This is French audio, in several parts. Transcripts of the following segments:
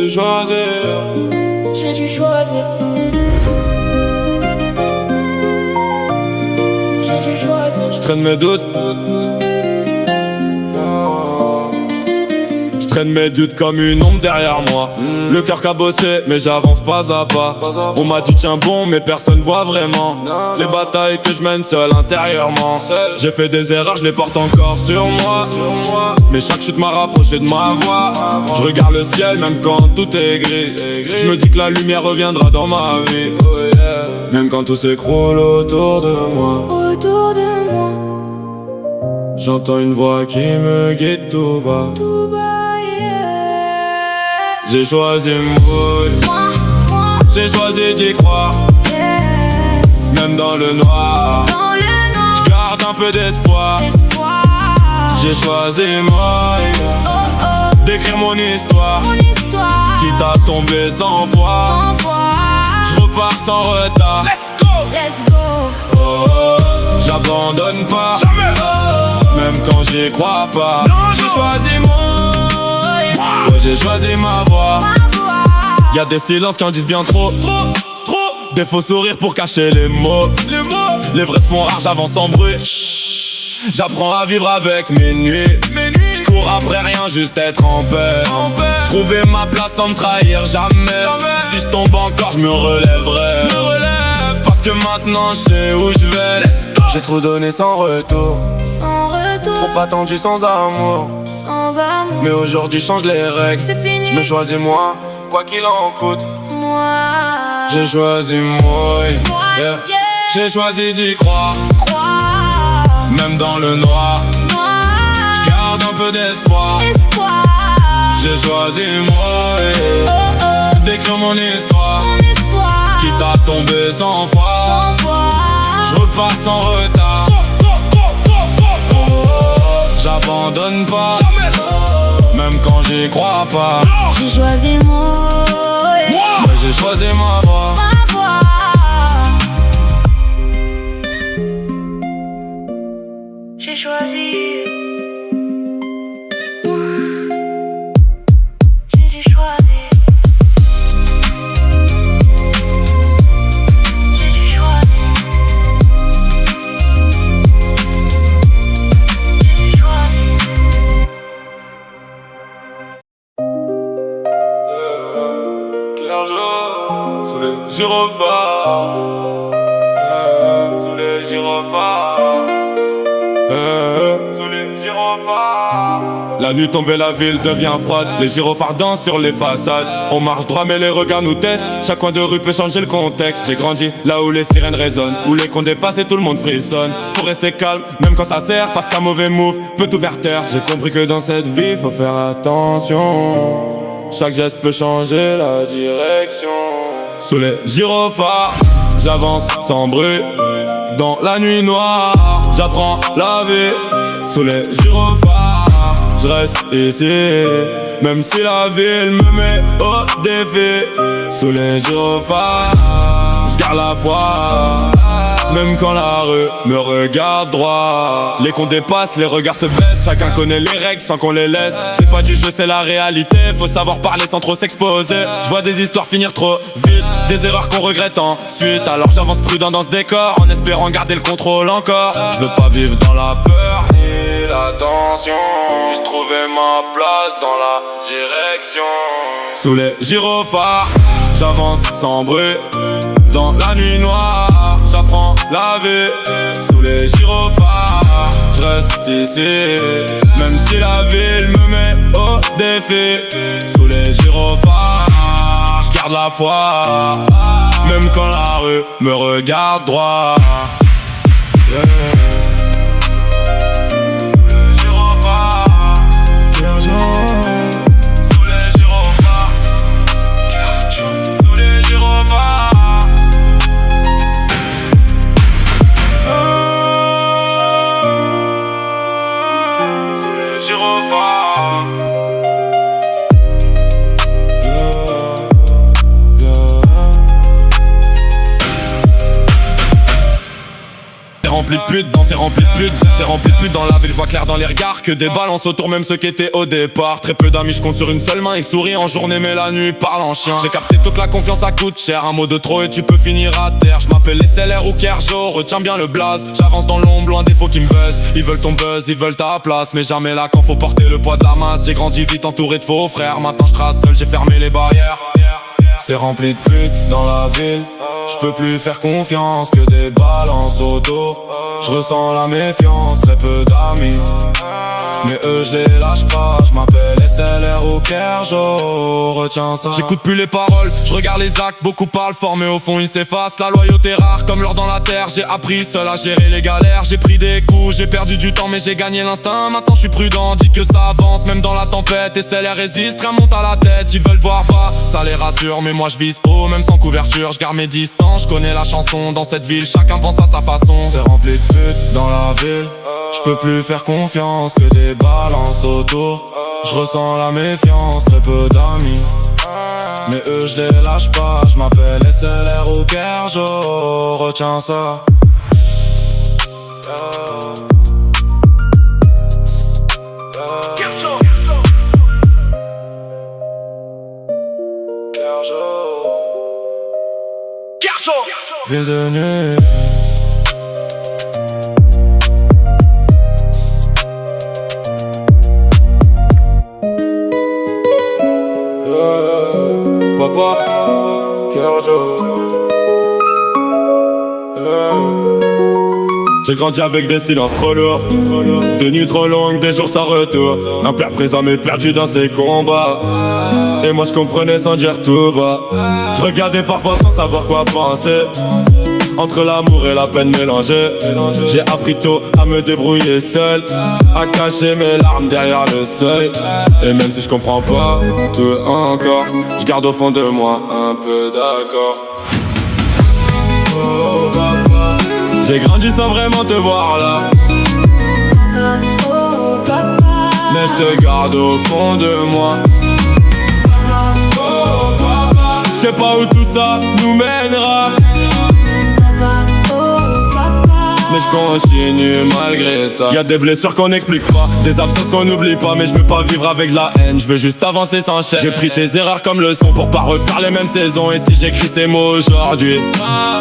dû choisir. J'ai dû choisir. J'ai dû choisir. Je traîne mes doutes. Je traîne mes doutes comme une ombre derrière moi. Le cœur cabossé, mais j'avance pas à pas. On m'a dit tiens bon, mais personne voit vraiment les batailles que je mène seul intérieurement. J'ai fait des erreurs, je les porte encore sur moi. Mais chaque chute m'a rapproché de ma voix. Je regarde le ciel même quand tout est gris. Je me dis que la lumière reviendra dans ma vie. Même quand tout s'écroule autour de moi. Autour de moi. J'entends une voix qui me guide tout bas. Tout bas, yeah. J'ai choisi moi. J'ai choisi d'y croire. Yeah. Même dans le noir, Dans le noir, j'garde un peu d'espoir. espoir. J'ai choisi moi Oh oh, d'écrire mon histoire. mon histoire. Quitte à tomber 100 fois, Sans foi. je repars sans retard. Let's go. Oh, oh, j'abandonne pas. Même quand j'y crois pas. J'ai choisi moi. Ouais, j'ai choisi ma voix. Ma voix. Y'a des silences qui en disent bien trop. Des faux sourires pour cacher les mots. Les vrais font rare, j'avance en bruit. J'apprends à vivre avec mes nuits. J'cours après rien, juste être en paix. Trouver ma place sans me trahir jamais. Si je tombe encore, je me relèverai. Parce que maintenant je sais où je vais. J'ai trop donné sans retour. Sans retour. Trop attendu sans amour. Sans amour. Mais aujourd'hui je change les règles. C'est fini. Je me choisis moi, quoi qu'il en coûte. Moi. J'ai choisi moi, yeah. Yeah. J'ai choisi d'y croire. Croire. Même dans le noir, Noir. garde un peu d'espoir. Espoir. J'ai choisi moi, Oh oh, d'écrire mon histoire. mon espoir. Quitte à tomber 100 fois, Sans foi. je repars sans retard. J'abandonne pas, même quand j'y crois pas. J'ai choisi moi. Mais j'ai choisi ma voie. Ma voix. J'ai choisi. Moi. J'ai dû choisir. J'ai dû choisir. J'ai dû choisir. Clair jour, sous les gyrophares. Sous les gyrophares. Sous les gyrophares. La nuit tombée, la ville devient froide. Les gyrophares dansent sur les façades. On marche droit mais les regards nous testent. Chaque coin de rue peut changer le contexte. J'ai grandi là où les sirènes résonnent, où les cons dépassent et tout le monde frissonne. Faut rester calme, même quand ça sert, parce qu'un mauvais move peut tout faire taire. J'ai compris que dans cette vie faut faire attention. Chaque geste peut changer la direction. Sous les gyrophares, j'avance sans bruit. Dans la nuit noire, j'apprends la vie. Sous les gyrophares, je reste ici. Même si la ville me met au défi. Sous les gyrophares, je garde la foi. Même quand la rue me regarde droit. Les cons dépassent, les regards se baissent. Chacun connaît les règles sans qu'on les laisse. C'est pas du jeu, c'est la réalité. Faut savoir parler sans trop s'exposer. Je vois des histoires finir trop vite, des erreurs qu'on regrette ensuite. Alors j'avance prudent dans ce décor, en espérant garder le contrôle encore. Je veux pas vivre dans la peur ni la tension. Juste trouver ma place dans la direction. Sous les gyrophares, j'avance sans bruit. Dans la nuit noire, j'apprends la vie. Sous les gyrophares, je reste ici. Même si la ville me met au défi. Sous les gyrophares, je garde la foi. Même quand la rue me regarde droit. Yeah. Sous les gyrophares, sous les gyrophares, sous les gyrophares. Gyrophares. rempli de putes, c'est rempli de putes. C'est rempli de putes dans la ville, je vois clair dans les regards. Que des balances autour, même ceux qui étaient au départ. Très peu d'amis, je compte sur une seule main. Ils sourient en journée mais la nuit parle en chien. J'ai capté tôt que la confiance ça coûte cher. Un mot de trop et tu peux finir à terre. Je m'appelle SLR ou Kerjo, retiens bien le blaze. J'avance dans l'ombre, loin des faux qui me buzzent. Ils veulent ton buzz, ils veulent ta place. Mais jamais là quand faut porter le poids de la masse. J'ai grandi vite entouré de faux frères. Maintenant je trace seul, j'ai fermé les barrières. C'est rempli de putes dans la ville. Je peux plus faire confiance que des balances au dos. Je ressens la méfiance, très peu d'amis. Mais eux je les lâche pas, je m'appelle SLR ou Kerjo, retiens ça. J'écoute plus les paroles, je regarde les actes. Beaucoup parlent fort mais au fond ils s'effacent. La loyauté rare comme l'or dans la terre. J'ai appris seul à gérer les galères. J'ai pris des coups, j'ai perdu du temps mais j'ai gagné l'instinct. Maintenant je suis prudent, dis que ça avance même dans la tempête. SLR résiste, rien monte à la tête. Ils veulent voir bas, ça les rassure. Mais moi je vise haut, même sans couverture. Je garde mes distances, je connais la chanson. Dans cette ville, chacun pense à sa façon. C'est rempli de putes dans la ville. Je peux plus faire confiance que des balances autour. Je ressens la méfiance, très peu d'amis. Mais eux je les lâche pas, je m'appelle SLR ou Kerjo, retiens ça. Kerjo. Ville de nuit. Papa, Kerjo. J'ai grandi avec des silences trop lourds, des nuits trop longues, des jours sans retour. Un père présent mais perdu dans ses combats. Et moi je comprenais sans dire tout bas. Je regardais parfois sans savoir quoi penser. Entre l'amour et la peine mélangée. J'ai appris tôt à me débrouiller seul, à cacher mes larmes derrière le seuil. Et même si je comprends pas tout encore, je garde au fond de moi un peu d'accord. Oh papa, j'ai grandi sans vraiment te voir là. Mais je te garde au fond de moi. Oh papa, je sais pas où tout ça nous mènera. Mais je continue malgré ça. Y'a des blessures qu'on n'explique pas, des absences qu'on n'oublie pas. Mais je veux pas vivre avec de la haine, je veux juste avancer sans chaîne. J'ai pris tes erreurs comme leçon pour pas refaire les mêmes saisons. Et si j'écris ces mots aujourd'hui,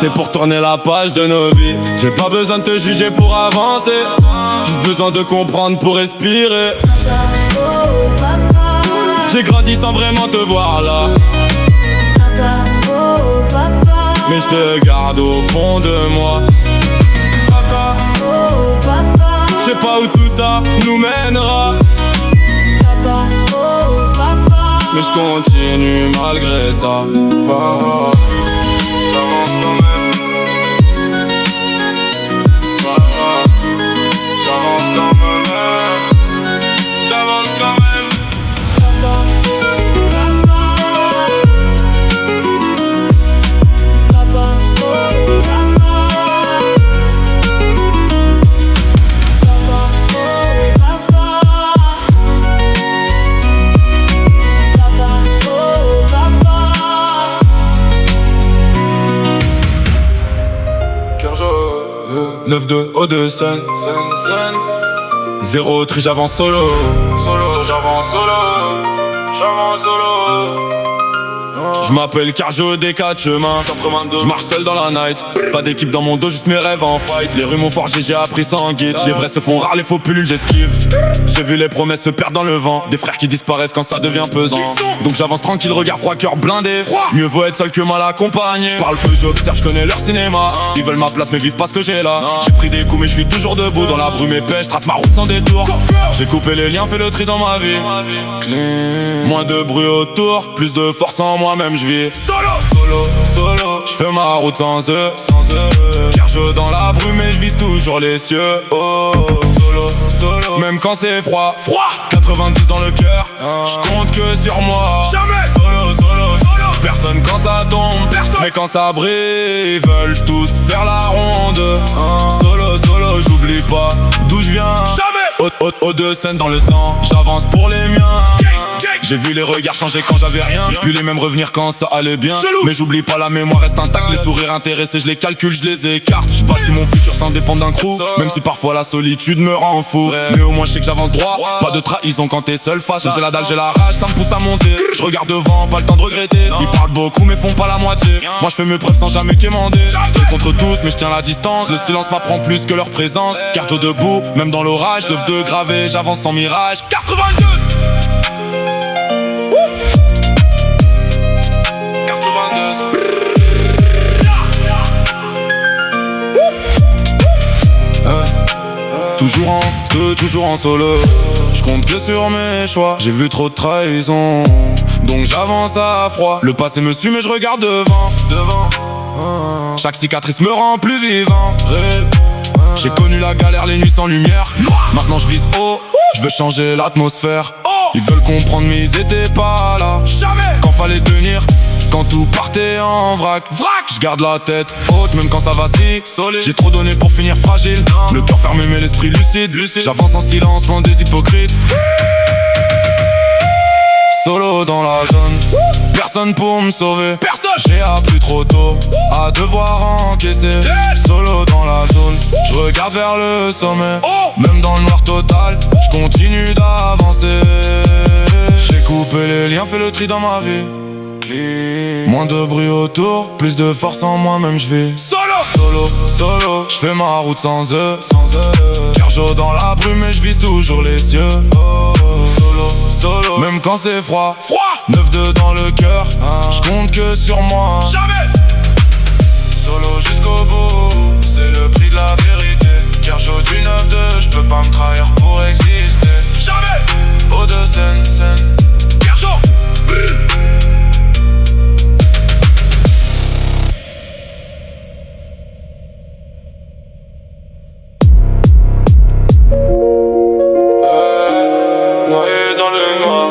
c'est pour tourner la page de nos vies. J'ai pas besoin de te juger pour avancer, juste besoin de comprendre pour respirer. J'ai grandi sans vraiment te voir là. Mais je te garde au fond de moi. Je sais pas où tout ça nous mènera. Mais je continue malgré ça. J'avance quand même. J'avance quand même. J'avance quand même. Kerjo, 9-2 O2 Sun. Zéro tri, j'avance solo. J'avance solo. Je m'appelle Kerjo des 4 chemins. Je marche seul dans la night. Pas d'équipe dans mon dos, juste mes rêves en fight. Les rues m'ont forgé, j'ai appris sans guide. Les vrais se font rares, les faux pullules, j'esquive. J'ai vu les promesses se perdre dans le vent. Des frères qui disparaissent quand ça devient pesant. Donc j'avance tranquille, regard froid, cœur blindé. Mieux vaut être seul que mal accompagné. Je parle peu, j'observe, je connais leur cinéma. Ils veulent ma place mais vivent pas ce que j'ai là. J'ai pris des coups mais je suis toujours debout. Dans la brume épais, je trace ma route sans détour. J'ai coupé les liens, fait le tri dans ma vie. Moins de bruit autour, plus de force en moi-même, je vis solo. Je fais ma route sans eux. Kerjo dans la brume et je vise toujours les cieux. Oh, solo, même quand c'est froid. 92 dans le cœur, je compte que sur moi. Jamais. Solo. Personne quand ça tombe, mais quand ça brille, ils veulent tous faire la ronde. Solo, j'oublie pas d'où je viens. Jamais. O2 scène dans le sang, j'avance pour les miens. J'ai vu les regards changer quand j'avais rien, puis les mêmes revenir quand ça allait bien. Mais j'oublie pas, la mémoire reste intacte. Les sourires intéressés, je les calcule, je les écarte. Je bâtis mon futur sans dépendre d'un crew, même si parfois la solitude me rend fou. Mais au moins je sais que j'avance droit, pas de trahison quand t'es seul face. J'ai la dalle, j'ai la rage, ça me pousse à monter. Je regarde devant, pas le temps de regretter. Ils parlent beaucoup mais font pas la moitié. Moi je fais mes preuves sans jamais quémander. C'est contre tous mais je tiens la distance. Le silence m'apprend plus que leur présence. Cardio debout, même dans l'orage, 9 de gravé, j'avance sans mirage. 82. Toujours en solo, je compte que sur mes choix. J'ai vu trop de trahison, donc j'avance à froid. Le passé me suit mais je regarde devant. Chaque cicatrice me rend plus vivant. J'ai connu la galère, les nuits sans lumière. Maintenant je vise haut, je veux changer l'atmosphère. Ils veulent comprendre mais ils étaient pas là. Quand fallait tenir, quand tout partait en vrac. Je garde la tête haute même quand ça vacille. J'ai trop donné pour finir fragile. Le cœur fermé mais l'esprit lucide. J'avance en silence loin des hypocrites. Solo dans la zone, personne pour me sauver. J'ai appris trop tôt à devoir encaisser. Solo dans la zone, je regarde vers le sommet. Même dans le noir total, je continue d'avancer. J'ai coupé les liens, fait le tri dans ma vie. Moins de bruit autour, plus de force en moi, même je vis solo, je fais ma route sans eux. Car j'eau dans la brume et je vise toujours les cieux. Solo, même quand c'est froid. 9-2 dans le cœur, je compte que sur moi. Solo jusqu'au bout, c'est le prix de la vérité. Car j'eau du 9-2, je peux pas me trahir pour exister. Eau de scène, car j'eau. Noyé dans le noir,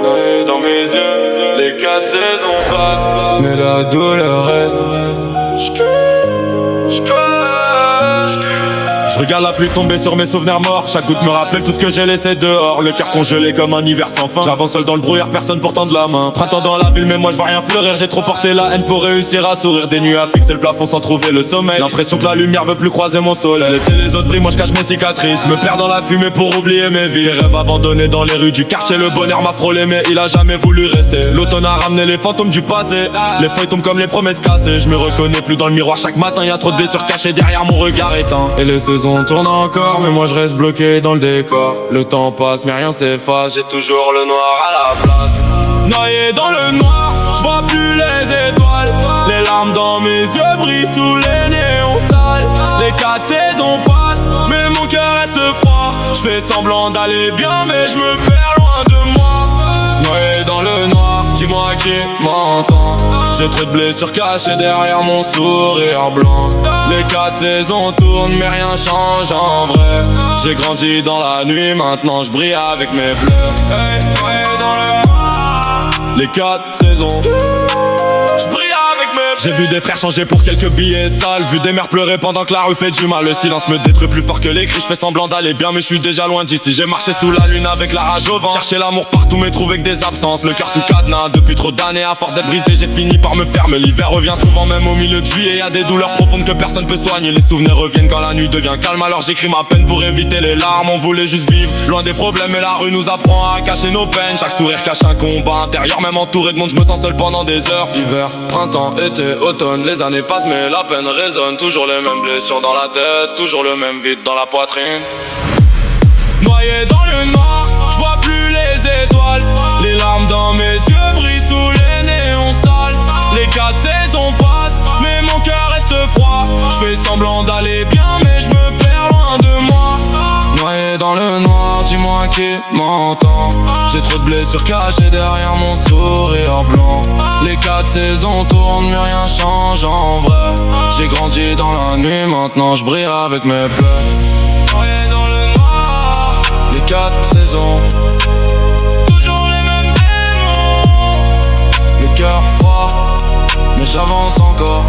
noyé dans mes yeux. Les 4 saisons passent, mais la douleur reste. Je regarde la pluie tomber sur mes souvenirs morts. Chaque goutte me rappelle tout ce que j'ai laissé dehors. Le cœur congelé comme un hiver sans fin. J'avance seul dans le brouillard, personne pour tendre la main. Printemps dans la ville mais moi je vois rien fleurir. J'ai trop porté la haine pour réussir à sourire. Des nuits à fixer le plafond sans trouver le sommeil. L'impression que la lumière veut plus croiser mon soleil. L'été les autres brillent, moi je cache mes cicatrices. Me perds dans la fumée pour oublier mes vies. Rêves abandonnés dans les rues du quartier. Le bonheur m'a frôlé mais il a jamais voulu rester. L'automne a ramené les fantômes du passé. Les feuilles tombent comme les promesses cassées. Je me reconnais plus dans le miroir chaque matin. Y'a trop de blessures cachées derrière mon regard éteint. Et les saisons tournent encore, mais moi je reste bloqué dans le décor. Le temps passe mais rien s'efface, j'ai toujours le noir à la place. Noyé dans le noir, je vois plus les étoiles. Les larmes dans mes yeux brillent sous les néons sales. Les 4 saisons passent, mais mon cœur reste froid. Je fais semblant d'aller bien mais je me perds loin de moi. Noyé dans le noir, dis-moi qui m'entend. J'ai trop de blessures cachées derrière mon sourire blanc. Les 4 saisons tournent mais rien change en vrai. J'ai grandi dans la nuit, maintenant je brille avec mes bleus. Noyé dans le noir, les 4 saisons. Je brille avec mes bleus. J'ai vu des frères changer pour quelques billets sales. Vu des mères pleurer pendant que la rue fait du mal. Le silence me détruit plus fort que les cris. Je fais semblant d'aller bien mais je suis déjà loin d'ici. J'ai marché sous la lune avec la rage au vent. Chercher l'amour partout mais trouvé que des absences. Le cœur sous cadenas depuis trop d'années. À force d'être brisé j'ai fini par me fermer. L'hiver revient souvent même au milieu de juillet. Y'a des douleurs profondes que personne peut soigner. Les souvenirs reviennent quand la nuit devient calme. Alors j'écris ma peine pour éviter les larmes. On voulait juste vivre loin des problèmes et la rue nous apprend à cacher nos peines. Chaque sourire cache un combat intérieur. Même entouré de monde je me sens seul pendant des heures. Hiver, printemps, été, automne. Les années passent mais la peine résonne. Toujours les mêmes blessures dans la tête. Toujours le même vide dans la poitrine. Noyé dans le noir, je vois plus les étoiles. Les larmes dans mes yeux brillent sous les néons sales. Les 4 saisons passent mais mon cœur reste froid. Je fais semblant d'aller bien mais je me perds loin de moi. Noyé dans le noir, dis-moi qui m'entend. J'ai trop de blessures cachées derrière mon sourire blanc. Les 4 saisons tournent mais rien change en vrai. J'ai grandi dans la nuit, maintenant je brille avec mes pleurs. Noyé dans le noir, les 4 saisons. Toujours les mêmes démons. Le cœur froid, mais j'avance encore.